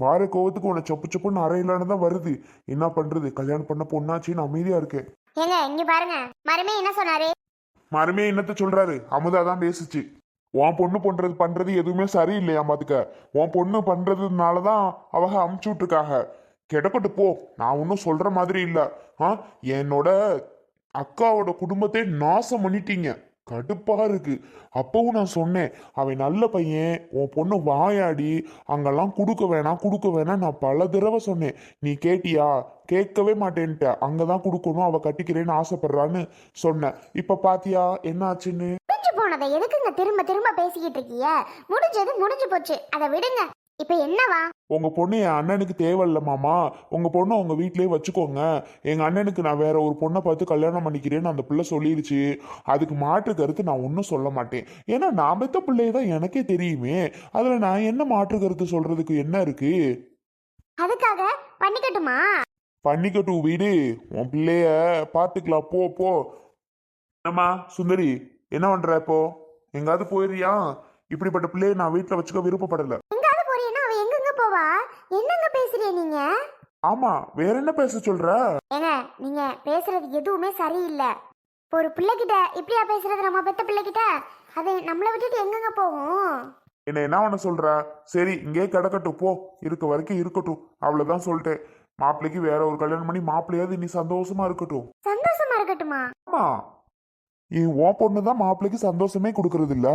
வார கோவத்துக்கு உன்னை சொப்பு சொப்புன்னு அறையிலான்னு தான் வருது. என்ன பண்றது, கல்யாணம் பண்ண பொண்ணாச்சின்னு அமைதியா இருக்கேன். ஏங்க இங்க பாருங்க, மருமே என்ன சொன்னாரு? மருமே என்னத்த சொல்றாரு, அமுதா தான் பேசுச்சு. உன் பொண்ணு பண்றது எதுவுமே சரியில்லையா பாத்துக்க. உன் பொண்ணு பண்றதுனாலதான் அவங்க அமுச்சு விட்டுருக்காக. கிடக்கட்டு போ, நான் ஒன்னும் சொல்ற மாதிரி இல்ல. என்னோட அக்காவோட குடும்பத்தை நாசம் பண்ணிட்டீங்க, கடுப்பா இருக்கு. அப்பவும் நான் சொன்னேன், அவன் நல்ல பையன், உன் பொண்ணு வாயாடி அங்கெல்லாம் கொடுக்க வேணாம் கொடுக்க வேணாம் நான் பல தடவை சொன்னேன். நீ கேட்டியா? கேட்கவே மாட்டேன்ட்ட. அங்கதான் கொடுக்கணும், அவ கட்டிக்கிறேன்னு ஆசைப்படுறான்னு சொன்னேன். இப்ப பாத்தியா என்ன ஆச்சுன்னு? முடிஞ்சு போனதை எதுக்குங்க திரும்ப திரும்ப பேசிக்கிட்டு இருக்கீங்க? முடிஞ்சது முடிஞ்சு போச்சு, அதை விடுங்க. இப்ப என்னவா? உங்க பொண்ணு என் அண்ணனுக்கு தேவையில்ல மாமா. உங்க பொண்ணை உங்க வீட்லயே வச்சுக்கோங்க. எங்க அண்ணனுக்கு நான் வேற ஒரு பொண்ணை பார்த்து கல்யாணம் பண்ணிக்கிறேன்னு அந்த பிள்ளை சொல்லிருச்சு. அதுக்கு மாற்று கருத்து நான் ஒன்றும் சொல்ல மாட்டேன். ஏன்னா நான் பெத்த பிள்ளையதான் எனக்கே தெரியுமே. அதுல நான் என்ன மாற்று கருத்து சொல்றதுக்கு என்ன இருக்கு? அதுக்காக பண்ணிக்கட்டுமா? பண்ணிக்கட்டும் வீடு, உன் பிள்ளைய பார்த்துக்கலாம். போ போ. என்னம்மா சுந்தரி, என்ன பண்ற இப்போ? எங்காவது போயிடுறியா? இப்படிப்பட்ட பிள்ளைய நான் வீட்டுல வச்சுக்க விருப்பப்படல. எங்காவது போறீன்னா அவ எங்கெங்க போவா? என்னங்க பேசுறீங்க நீங்க? ஆமா, வேற என்ன பேச சொல்ற? ஏங்க நீங்க பேசுறது எதுவுமே சரியில்லை. இப்போ ஒரு பிள்ளைகிட்ட இப்படியா பேசுறது? நம்ம பெத்த பிள்ளைகிட்ட அது நம்மளை விட்டுட்டு எங்கெங்க போகும்? என்ன பண்ண சொல்ற? சரி இங்கே கிடக்கட்டும் போ, இருக்க வரைக்கும் இருக்கட்டும், அவ்வளவுதான் சொல்லிட்டேன். மாப்பிள்ளைக்கு வேற ஒரு கல்யாணம் பண்ணி மாப்பிள்ளையாவது நீ சந்தோஷமா இருக்கட்டும். சந்தோஷமா இருக்கட்டுமா? ஆமா, உன் பொண்ணுதான் மாப்பிள்ளைக்கு சந்தோஷமே கொடுக்கறது இல்ல.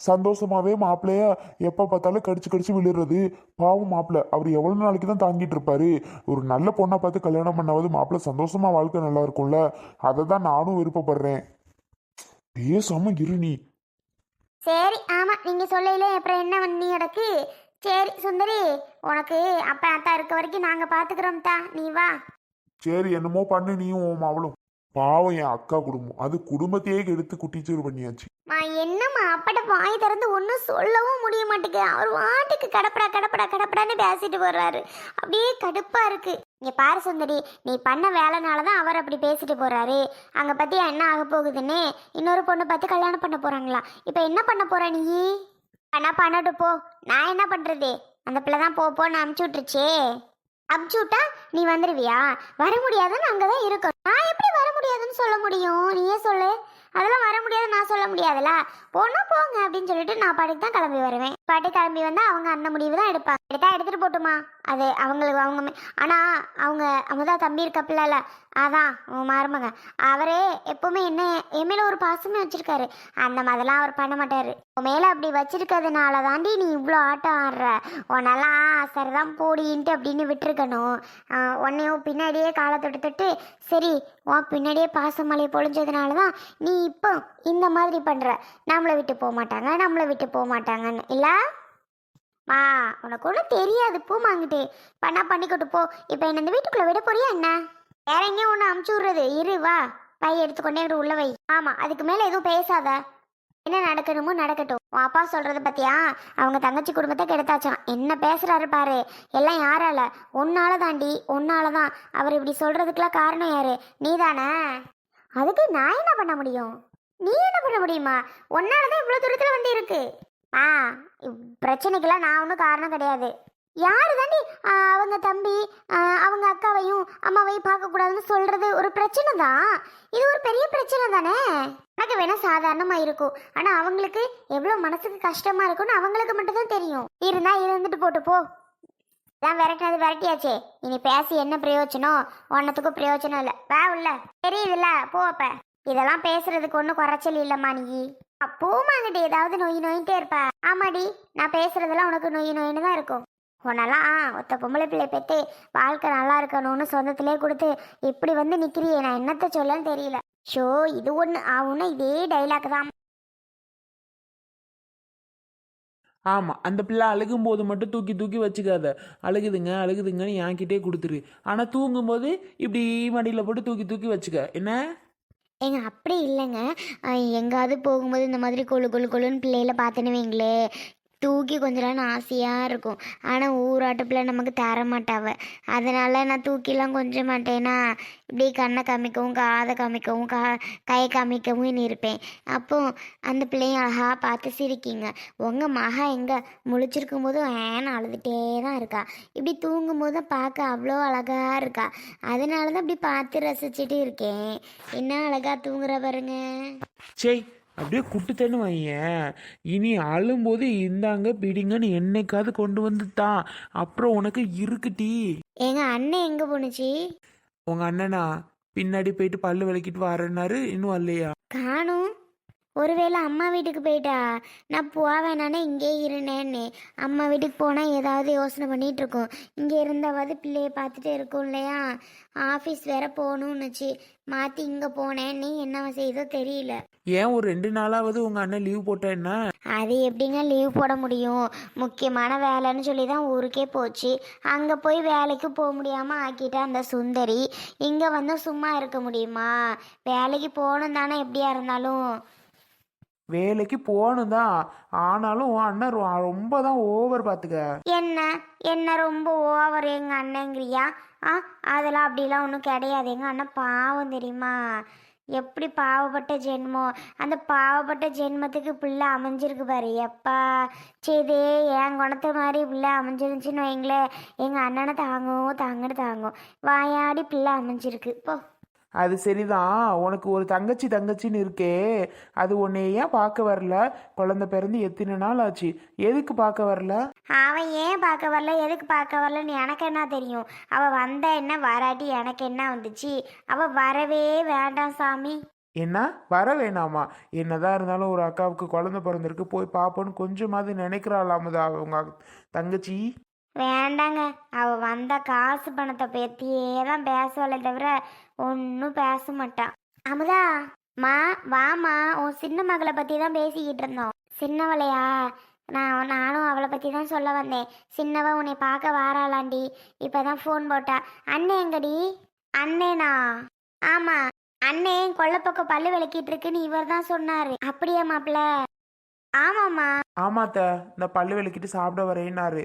சந்தோஷமாவே மாப்பிள்ளைய எப்ப பார்த்தாலும் கடிச்சு கடிச்சு விழுறது. பாவம் மாப்பிள்ளை, அவர் எவ்வளவு நாளைக்கு தான் தாங்கிட்டு இருப்பாரு? ஒரு நல்ல பொண்ணை பார்த்து கல்யாணம் பண்ணாவது மாப்பிள்ளை சந்தோஷமா வாழ்க்கை நல்லா இருக்கும்ல. அதை தான் நானும் விருப்பப்படுறேன். பேசாம இரு நீ. சரி ஆமா, நீங்க சொல்லல அப்புறம் என்ன பண்ணி கிடக்கு. சரி சுந்தரி, உனக்கு அப்பா அத்தா இருக்க வரைக்கும் நாங்க பாத்துக்கிறோம் தான், நீ வா. சரி என்னமோ பண்ணு, நீயும் உன் அவளும். பாவம் என் அக்கா குடும்பம், அது குடும்பத்தையே எடுத்து குட்டிச்சூறு பண்ணியாச்சு. என்னம்மா அப்பாட்ட வாய் திறந்து ஒன்றும் சொல்லவும் முடிய மாட்டேங்குது. அவர் வாட்டுக்கு கடப்படா கடப்படா கடப்படான்னு பேசிட்டு போறாரு. அப்படியே கடுப்பா இருக்கு. இங்க பாரு சுந்தரி, நீ பண்ண வேலைனால தான் அவர் அப்படி பேசிட்டு போறாரு. அங்க பத்தியா என்ன ஆக போகுதுன்னு இன்னொரு பொண்ணு பார்த்து கல்யாணம் பண்ண போறாங்களா? இப்ப என்ன பண்ண போற நீ? ஆனா பண்ணட்டு போ, நான் என்ன பண்றது? அந்த பிள்ளை தான் போன்னு அமுச்சு விட்டுருச்சே. அமுச்சு விட்டா நீ வந்துருவியா? வர முடியாதுன்னு அங்கதான் இருக்கும். நான் எப்படி வர முடியாதுன்னு சொல்ல முடியும்? நீயே சொல்லு. அதெல்லாம் வர முடியாது நான் சொல்ல முடியாதுல்ல. போனா போங்க அப்படின்னு சொல்லிட்டு நான் பாட்டுக்கு தான் கிளம்பி வருவேன். பாட்டி கிளம்பி வந்தா அவங்க அந்த முடிவு தான் எடுப்பாங்க. எடுத்துட்டு போட்டுமா, அது அவங்களுக்கு அவங்க. ஆனா அவங்க அமுதா தம்பி இருக்கப்பல, அதான் உன் மருமக, அவரே எப்பவுமே என்ன என் மேல ஒரு பாசமே வச்சிருக்காரு. அந்த மாதிரிலாம் அவர் பண்ண மாட்டாரு. உன் மேல அப்படி வச்சிருக்கிறதுனால தாண்டி நீ இவ்வளோ ஆட்டம் ஆடுற. உன்னெல்லாம் சரிதான் போடின்ட்டு அப்படின்னு விட்டுருக்கணும். உன்னையும் பின்னாடியே காலை தொட்டு தொட்டு சரி உன் பின்னாடியே பாசமலையை பொழிஞ்சதுனால தான் நீ இப்போ இந்த மாதிரி பண்ற. நம்மளை விட்டு போக மாட்டாங்க, நம்மளை விட்டு போக மாட்டாங்கன்னு இல்ல. உனக்கு ஒன்றும் தெரியாது, பூமாங்கிட்டு பண்ணா பண்ணிக்கிட்டு போ. இப்போ என்ன இந்த வீட்டுக்குள்ள விட போறியா என்ன? வேற எங்கேயும் ஒன்று அமுச்சு விடுறது. இரு வா, பைய எடுத்துக்கொண்டே உள்ள வை. ஆமா, அதுக்கு மேல எதுவும் பேசாத. என்ன நடக்கணுமோ நடக்கட்டும். உன் அப்பா சொல்றது பத்தியா? அவங்க தங்கச்சி குடும்பத்தை கெடுத்தாச்சான். என்ன பேசுறாரு பாரு. எல்லாம் யாரால? உன்னால தாண்டி, உன்னாலதான். அவர் இப்படி சொல்றதுக்கெல்லாம் காரணம் யாரு? நீ தானே. அதுக்கு நான் என்ன பண்ண முடியும்? நீ என்ன பண்ண முடியுமா? உன்னாலதான் இவ்வளவு தூரத்துல வந்து இருக்கு. பிரச்சனைக்கெல்லாம் நான் ஒன்றும் காரணம் கிடையாது. யாரு தாண்டி அவங்க தம்பி அவங்க அக்காவையும் அம்மாவையும் பார்க்கக்கூடாதுன்னு சொல்றது ஒரு பிரச்சனை தான். இது ஒரு பெரிய பிரச்சனை தானே. எனக்கு வேணா சாதாரணமா இருக்கும், ஆனா அவங்களுக்கு எவ்வளவு மனசுக்கு கஷ்டமா இருக்கும்னு அவங்களுக்கு மட்டும் தான் தெரியும். இருந்தா இருந்துட்டு போட்டு போ. தான் விரட்டினது விரட்டியாச்சே, இனி பேசி என்ன பிரயோஜனம்? ஒன்னத்துக்கும் பிரயோஜனம் இல்லை. வா உள்ள, தெரியுதுல்ல, போ. அப்ப இதெல்லாம் பேசுறதுக்கு ஒன்றும் குறைச்சல் இல்லம்மா. நீ போமாங்கிட்ட ஏதாவது நோய் நோயிட்டே இருப்ப. ஆமாடி, நான் பேசுறதெல்லாம் உனக்கு நோய் நோயின்னு தான் இருக்கும். உன்னெல்லாம் ஒத்த பொம்பளை பிள்ளை பெற்று வாழ்க்கை நல்லா இருக்கணும்னு சொந்தத்திலே கொடுத்து இப்படி வந்து நிக்கிறியே, நான் என்னத்த சொல்லன்னு தெரியல. ஷோ இது ஒன்று ஆகும்னா இதே டைலாக் தான். ஆமாம், அந்த பிள்ளை அழுகும் போது மட்டும் தூக்கி தூக்கி வச்சுக்காத. அழுகுதுங்க அழுகுதுங்கன்னு என்கிட்டே கொடுத்துரு. ஆனால் தூங்கும்போது இப்படி மடியில் போட்டு தூக்கி தூக்கி வச்சுக்க என்ன. ஏங்க அப்படி இல்லைங்க, எங்காவது போகும்போது இந்த மாதிரி கொழு கொழுன்னு பிள்ளைகளை பார்த்துன்னு வைங்களே, தூக்கி கொஞ்சலான்னு ஆசையாக இருக்கும். ஆனால் ஊராட்டுப்பில் நமக்கு தர மாட்டாவ. அதனால் நான் தூக்கிலாம் கொஞ்ச மாட்டேன்னா இப்படி கண்ணை காமிக்கவும் காதை காமிக்கவும் கை காமிக்கவும் இருப்பேன். அப்போ அந்த பிள்ளையும் அழகாக பார்த்து சிரிக்கிங்க. உங்கள் மகா எங்கே முழிச்சிருக்கும் போதும் ஏன்னு அழுதுகிட்டே தான் இருக்கா. இப்படி தூங்கும்போது தான் பார்க்க அவ்வளோ அழகாக இருக்கா. அதனால தான் இப்படி பார்த்து ரசிச்சுட்டு இருக்கேன். என்ன அழகாக தூங்குற பாருங்க. சே அப்படியே குட்டுத்தன்னு வையேன். இனி அழும்போது இந்தாங்க பிடிங்கன்னு என்னைக்காவது கொண்டு வந்து தான் அப்புறம் உனக்கு இருக்குட்டி. எங்கள் அண்ணன் எங்கே போணுச்சு? உங்க அண்ணனா பின்னாடி போயிட்டு பல்லு விளக்கிட்டு வரேன்னாரு, இன்னும் வரலையா? காணும். ஒருவேளை அம்மா வீட்டுக்கு போயிட்டா. நான் போவேனானே இங்கே இருந்தேன்னு. அம்மா வீட்டுக்கு போனால் ஏதாவது யோசனை பண்ணிகிட்டு இருக்கோம். இங்கே இருந்தாவது பிள்ளைய பார்த்துட்டு இருக்கும் இல்லையா. ஆஃபீஸ் வேற போகணுன்னுச்சு. மாற்றி இங்கே போனேன்னு என்ன செய்தோ தெரியல. ஏன் ஒரு 2 நாளாவது உங்க அண்ணன் லீவ் போட்டேன்னா? அது எப்படிங்க லீவ் போட முடியும்? முக்கியமான வேலைன்னு சொல்லி தான் ஊருக்கே போச்சு. அங்கே போய் வேலைக்கு போக முடியாமல் ஆக்கிட்டா அந்த சுந்தரி. இங்கே வந்து சும்மா இருக்க முடியுமா? வேலைக்கு போகணும் தானே எப்படியா இருந்தாலும். வேலைக்கு போகணும் தான், ஆனாலும் உன் அண்ணன் ரொம்ப தான் ஓவர் பார்த்துக்க. என்ன என்ன ரொம்ப ஓவர் எங்கள் அண்ணங்கிறியா? அதெல்லாம் அப்படிலாம் ஒன்றும் கிடையாது. எங்கள் அண்ணன் பாவம் தெரியுமா? எப்படி பாவப்பட்ட ஜென்மம். அந்த பாவப்பட்ட ஜென்மத்துக்கு பிள்ளை அமைஞ்சிருக்கு பாரு. எப்பா செய்தே என் குணத்தை மாதிரி பிள்ளை அமைஞ்சிருந்துச்சின்னு வைங்களேன். எங்கள் அண்ணனை தாங்கும் தாங்கன்னு தாங்கும். வாயாடி பிள்ளை அமைஞ்சிருக்கு போ. அது சரிதான், உனக்கு ஒரு தங்கச்சின்னு இருக்கே, அது உன்னை ஏன் பார்க்க வரல? குழந்தை பிறந்து எத்தனை நாள் ஆச்சு, எதுக்கு பார்க்க வரல? அவன் ஏன் பார்க்க வரல எதுக்கு பார்க்க வரலன்னு எனக்கு என்ன தெரியும்? அவள் வந்த என்ன வராட்டி எனக்கு என்ன வந்துச்சு? அவள் வரவே வேண்டாம் சாமி. என்ன வர வேணாமா? என்னதான் இருந்தாலும் ஒரு அக்காவுக்கு குழந்தை பிறந்திருக்கு, போய் பார்ப்போன்னு கொஞ்சமாவது நினைக்கிறாளாமுதா உங்க தங்கச்சி? வேண்டாங்க. அவள் வந்த காசு பணத்தை பற்றியே தான் பேசுவாளே தவிர ஒன்றும் பேச மாட்டான். அமுதா வாமா, உன் சின்ன மகளை பற்றி தான் பேசிக்கிட்டு இருந்தோம். சின்னவளையா? நானும் அவளை பற்றி தான் சொல்ல வந்தேன். சின்னவ உன்னை பார்க்க வாராளாண்டி. இப்போ தான் ஃபோன் போட்டா. அண்ணே எங்கடி? அண்ணேனா? ஆமாம், அண்ணே கொல்லப்பக்கம் பல்லு விளக்கிட்டு இருக்குன்னு இவர் தான் சொன்னார். அப்படியா மாப்பிள்ள? ஆமாம்மா. ஆமாத்த, இந்த பல்லு விளக்கிட்டு சாப்பிட வரேன்னாரு.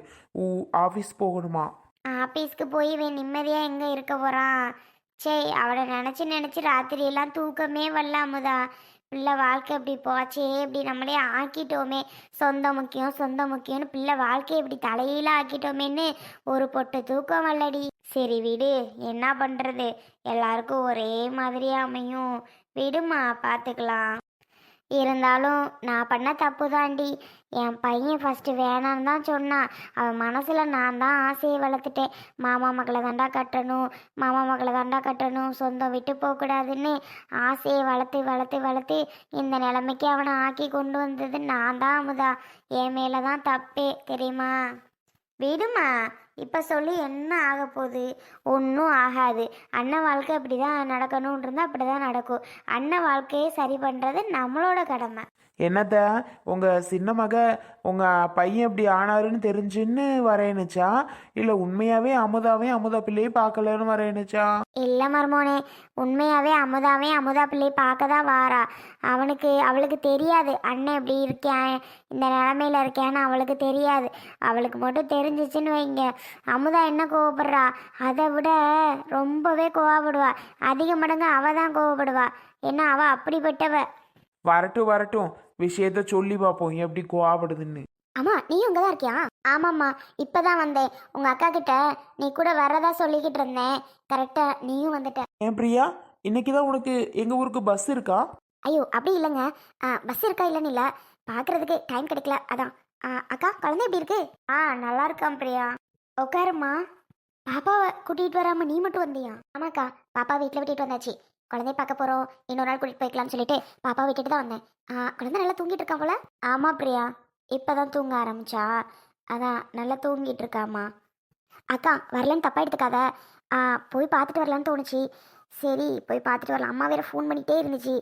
ஆஃபீஸ் போகணுமா? ஆஃபீஸ்க்கு போய் இவன் நிம்மதியாக எங்கே இருக்க போகிறான்? சரி, அவளை நினச்சி ராத்திரியெல்லாம் தூக்கமே வரலாமுதா. பிள்ளை வாழ்க்கை இப்படி போச்சே, இப்படி நம்மளே ஆக்கிட்டோமே. சொந்தம் முக்கியம்னு பிள்ளை வாழ்க்கையை இப்படி தலையில ஆக்கிட்டோமேன்னு ஒரு பொட்டு தூக்கம் வரலடி. சரி விடு, என்ன பண்ணுறது, எல்லாருக்கும் ஒரே மாதிரி அமையும். விடுமா, பார்த்துக்கலாம். இருந்தாலும் நான் பண்ண தப்பு தாண்டி. என் பையன் ஃபஸ்ட்டு வேணான்னு தான் சொன்னான். அவன் மனசில் நான் தான் ஆசையை வளர்த்துட்டேன். மாமா மகளை தாண்டா கட்டணும், சொந்தம் விட்டு போகக்கூடாதுன்னு ஆசையை வளர்த்து இந்த நிலைமைக்கு அவனை ஆக்கி கொண்டு வந்தது நான் தான் அமுதா. என் மேலே தான் தப்பே தெரியுமா? விடுமா, இப்போ சொல்லி என்ன ஆக போகுது? ஒன்றும் ஆகாது. அண்ணன் வாழ்க்கை அப்படி தான் நடக்கணும்னு இருந்தால் அப்படி தான் நடக்கும். அண்ணன் வாழ்க்கையை சரி பண்ணுறது நம்மளோட கடமை. என்னத்த, உங்கள் சின்ன மக உங்கள் பையன் இப்படி ஆனாருன்னு தெரிஞ்சுன்னு வரேனுச்சா, இல்லை உண்மையாகவே அமுதா பிள்ளையை பார்க்கலன்னு வரேனுச்சா? இல்லை மருமோனே, உண்மையாகவே அமுதா பிள்ளை பார்க்க தான் வாரா. அவளுக்கு தெரியாது அண்ணன் இப்படி இருக்கேன், இந்த நிலமையில இருக்கேன்னு அவளுக்கு தெரியாது. அவளுக்கு மட்டும் தெரிஞ்சிச்சுன்னு வைங்க, அமுதா என்ன கோவப்படுறா அதை விட ரொம்பவே கோவப்படுவா. அதிக மடங்கு அவ தான் கோவப்படுவா. ஏன்னா அவ அப்படிப்பட்டவ. வரட்டும், விஷயத்த சொல்லி பார்ப்போம் எப்படி கோவப்படுதுன்னு. அம்மா, நீயும் இங்கே தான் இருக்கியா? ஆமாம்மா, இப்போ தான் வந்தேன். உங்கள் அக்கா கிட்ட நீ கூட வரதா சொல்லிக்கிட்டு இருந்தேன். கரெக்டாக நீயும் வந்துட்ட. ஏன் பிரியா, இன்னைக்கு தான் உனக்கு எங்கள் ஊருக்கு பஸ் இருக்கா? ஐயோ அப்படி இல்லைங்க. பஸ் இருக்கா இல்லைன்னு இல்லை, பார்க்குறதுக்கு டைம் கிடைக்கல அதான். அக்கா, குழந்தை எப்படி இருக்கு? நல்லா இருக்கான் பிரியா. உட்காருமா. பாப்பாவை கூட்டிகிட்டு வராமல் நீ மட்டும் வந்தியா? ஆமாக்கா, பாப்பா வீட்டில் விட்டுட்டு வந்தாச்சு. குழந்தைய பார்க்க போகிறோம், இன்னொரு நாள் கூட்டிகிட்டு போய்க்கலாம்னு சொல்லிட்டு பாப்பா விட்டுட்டு தான் வந்தேன். குழந்தை நல்லா தூங்கிட்டு இருக்கா போல? ஆமாம் பிரியா, இப்போ தான் தூங்க ஆரம்பிச்சா. அதான் நல்லா தூங்கிட்டு இருக்காம்மா. அக்கா வரலன்னு தப்பாக எடுத்துக்காத. போய் பார்த்துட்டு வரலான்னு தோணுச்சு. சரி போய் பார்த்துட்டு வரலாம். அம்மா வேறு ஃபோன் பண்ணிகிட்டே இருந்துச்சு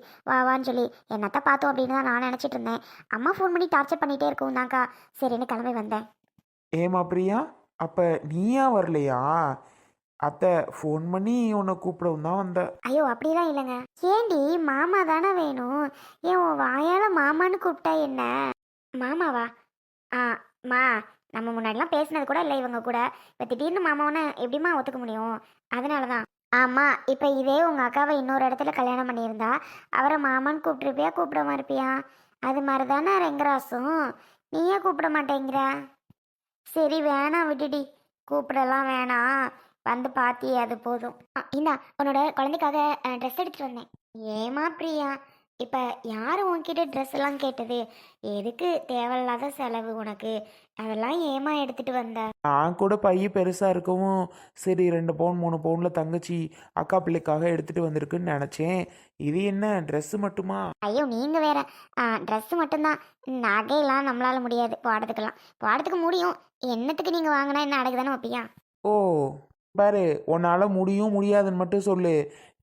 வான்னு சொல்லி. என்னத்த பார்த்தோம் அப்படின்னு தான் நான் நினச்சிட்டு இருந்தேன். அம்மா ஃபோன் பண்ணி டார்ச்சர் பண்ணிகிட்டே இருக்கும் தான்க்கா. சரின்னு கிளம்பி வந்தேன். ஏமா பிரியா, அப்போ நீயா வரலையா? அத்தை ஃபோன் பண்ணி உன்னை கூப்பிடவும் தான் வந்த. ஐயோ அப்படிலாம் இல்லைங்க. ஏண்டி, மாமா தானே வேணும். ஏன் உன் வாயால் மாமான்னு கூப்பிட்டா என்ன? மாமாவா? ஆ மா நம்ம முன்னாடிலாம் பேசினது கூட இல்லை இவங்க கூட இப்போ திடீர்னு மாமாவனை எப்படிம்மா ஒத்துக்க முடியும்? அதனால தான். ஆமாம், இப்போ இதே உங்கள் அக்காவை இன்னொரு இடத்துல கல்யாணம் பண்ணியிருந்தா அவரை மாமான்னு கூப்பிட்ருப்பியா கூப்பிடாம இருப்பியா? அது மாதிரி தானே ரெங்கராசும், நீயே கூப்பிட மாட்டேங்கிற. சரி வேணாம் விட்டுடி, கூப்பிடலாம் வேணாம், வந்து பாத்தியே அது போதும். இந்தா உன்னோட குழந்தைக்காக ட்ரெஸ் எடுத்துட்டு வந்தேன். ஏமா பிரியா, இப்போ யார் உன்கிட்ட ட்ரெஸ் எல்லாம் கேட்டது? எதுக்கு தேவையில்லாத செலவு உனக்கு? அதெல்லாம் ஏமா எடுத்துட்டு வந்த? நான் கூட பைய பெருசாக இருக்கவும் சரி 2 பவுன் 3 பவுனில் தங்கச்சி அக்கா பிள்ளைக்காக எடுத்துகிட்டு வந்திருக்குன்னு நினச்சேன். இது என்ன ட்ரெஸ்ஸு மட்டுமா? ஐயோ நீங்கள் வேற. ட்ரெஸ்ஸு மட்டும்தான், நகையெல்லாம் நம்மளால முடியாது போடுறதுக்கெல்லாம். போடுறதுக்கு முடியும், என்னத்துக்கு நீங்கள் வாங்கினா என்ன அடகு தானே வைப்பியா? ஓ பாரு, உன்னால் முடியும் முடியாதுன்னு மட்டும் சொல்லு.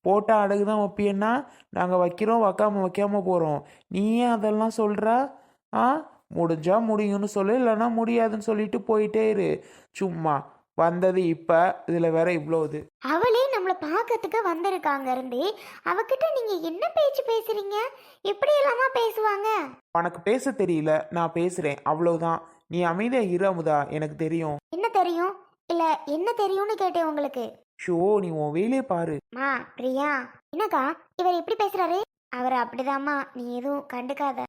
போட்டால் அடகு தான் வைப்பியன்னா நாங்கள் வைக்கிறோம், வைக்காம போகிறோம். நீ ஏன் அதெல்லாம் சொல்கிறா? ஆ, முடிஞ்சா முடியும்னு சொல்லு, இல்லைன்னா முடியாதுன்னு சொல்லிட்டு போயிட்டே இரு. சும்மா வந்தது இப்போ, இதில் வேற இவ்வளோ இது. அவளே நம்மளை பார்க்கறதுக்கு வந்திருக்காங்க இருந்து, அவகிட்ட நீங்கள் என்ன பேச்சு பேசுறீங்க? இப்படி இல்லாமா பேசுவாங்க? உனக்கு பேச தெரியல, நான் பேசுகிறேன் அவ்வளோதான். நீ அமைதியாக இரு அமுதா, எனக்கு தெரியும். என்ன தெரியும்? இல்லை என்ன தெரியும்னு கேட்டேன் உங்களுக்கு. ஷோ, நீ உன் வேலையை பாரு. மா பிரியா, என்னக்கா இவர் எப்படி பேசுறாரு? அவர் அப்படிதாம்மா, நீ எதுவும் கண்டுக்காத.